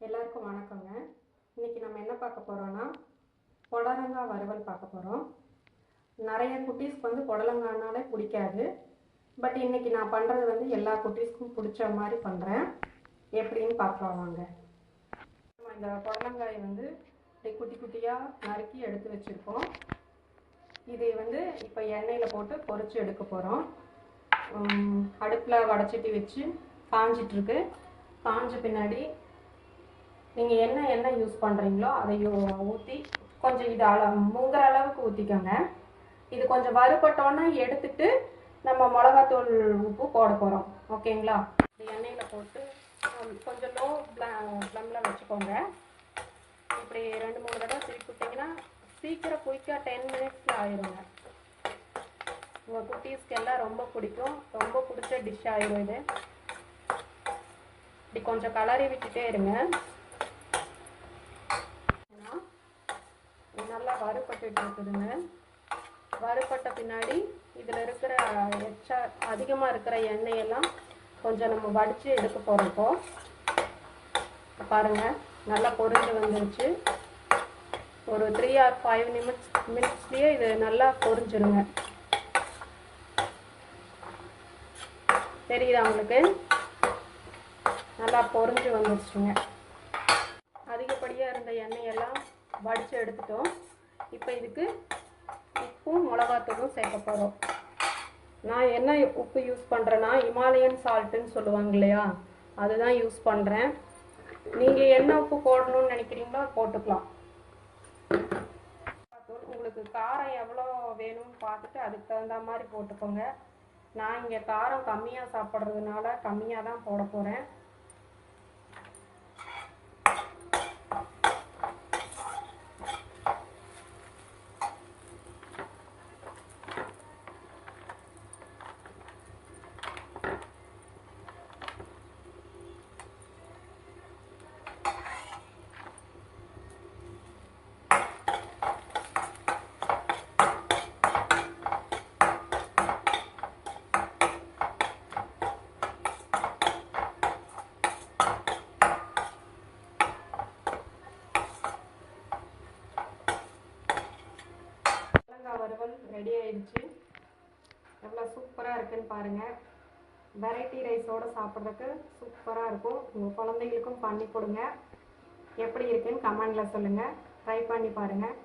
எல்லாருக்கும் வணக்கங்க. இன்னைக்கு நம்ம என்ன பார்க்க போறோம்னா புடலங்காய் வறுவல் பார்க்க போறோம். நிறைய குட்டீஸ்க்கு புடலங்காய்னாலே பிடிக்காது. பட் இன்னைக்கு நான் பண்றது எல்லா குட்டீஸ்க்கும் பிடிச்ச மாதிரி பண்றேன். எப்படின்னு பார்க்கலாம் வாங்க. நம்ம இந்த புடலங்காயை குட்டி குட்டியா நறுக்கி எடுத்து வச்சிருக்கோம். இதை இப்போ எண்ணெயில் போட்டு பொரிச்சு எடுக்க போறோம். அடுப்பில் வடைச்சட்டி வச்சு காஞ்சிட்டு இருக்கு. காஞ்ச பின்னாடி நீங்கள் என்ன எண்ணெய் யூஸ் பண்ணுறீங்களோ அதை ஊற்றி கொஞ்சம் இது முங்குற அளவுக்கு ஊற்றிக்கோங்க. இது கொஞ்சம் வறுபட்டோன்னா எடுத்துட்டு நம்ம மிளகாத்தூள் உப்பு போட போகிறோம். ஓகேங்களா? இது எண்ணெயில் போட்டு கொஞ்சம் லோ ஃப்ளேமில் வச்சுக்கோங்க. இப்படி 2-3 தடவை திருப்பி விட்டிங்கன்னா சீக்கிரம் குயிக்காக 10 மினிட்ஸில் ஆயிடுங்க. உங்கள் குட்டீஸ்க்கு எல்லாம் ரொம்ப பிடிக்கும். ரொம்ப பிடிச்ச டிஷ் ஆயிடும் இது. இப்படி கொஞ்சம் கலரி விட்டுட்டே இருங்க. நல்லா வறுபட்டு இருக்குதுங்க. வறுபட்ட பின்னாடி இதில் இருக்கிற அதிகமாக இருக்கிற எண்ணெயெல்லாம் கொஞ்சம் நம்ம வடித்து எடுக்க போகிறப்போ பாருங்கள், நல்லா பொரிஞ்சு வந்துருச்சு. ஒரு 3 or 5 மினிட்ஸ்லேயே இது நல்லா பொரிஞ்சிருங்க. தெரியுதா உங்களுக்கு? நல்லா பொரிஞ்சு வந்துருச்சுங்க. அதிகப்படியாக இருந்த எண்ணெயெல்லாம் வடித்து எடுத்துட்டோம். இப்போ இதுக்கு உப்பும் மிளகாத்தூளும் சேர்க்க போகிறோம். நான் என்ன உப்பு யூஸ் பண்ணுறேன்னா இமாலயன் சால்ட்டுன்னு சொல்லுவாங்க இல்லையா, அதுதான் யூஸ் பண்ணுறேன். நீங்கள் என்ன உப்பு போடணும்னு நினைக்கிறீங்களோ போட்டுக்கலாம். உங்களுக்கு காரம் எவ்வளோ வேணும்னு பார்த்துட்டு அதுக்கு தகுந்த மாதிரி போட்டுக்கோங்க. நான் இங்கே காரம் கம்மியாக சாப்பிட்றதுனால கம்மியாக தான் போட போகிறேன். வறுவல் ரெடி ஆயிடுச்சு. எவ்வளோ சூப்பராக இருக்குன்னு பாருங்கள். வெரைட்டி ரைஸோடு சாப்பிட்றதுக்கு சூப்பராக இருக்கும். உங்கள் குழந்தைங்களுக்கும் பண்ணி கொடுங்க. எப்படி இருக்குன்னு கமெண்டில் சொல்லுங்கள். ட்ரை பண்ணி பாருங்கள்.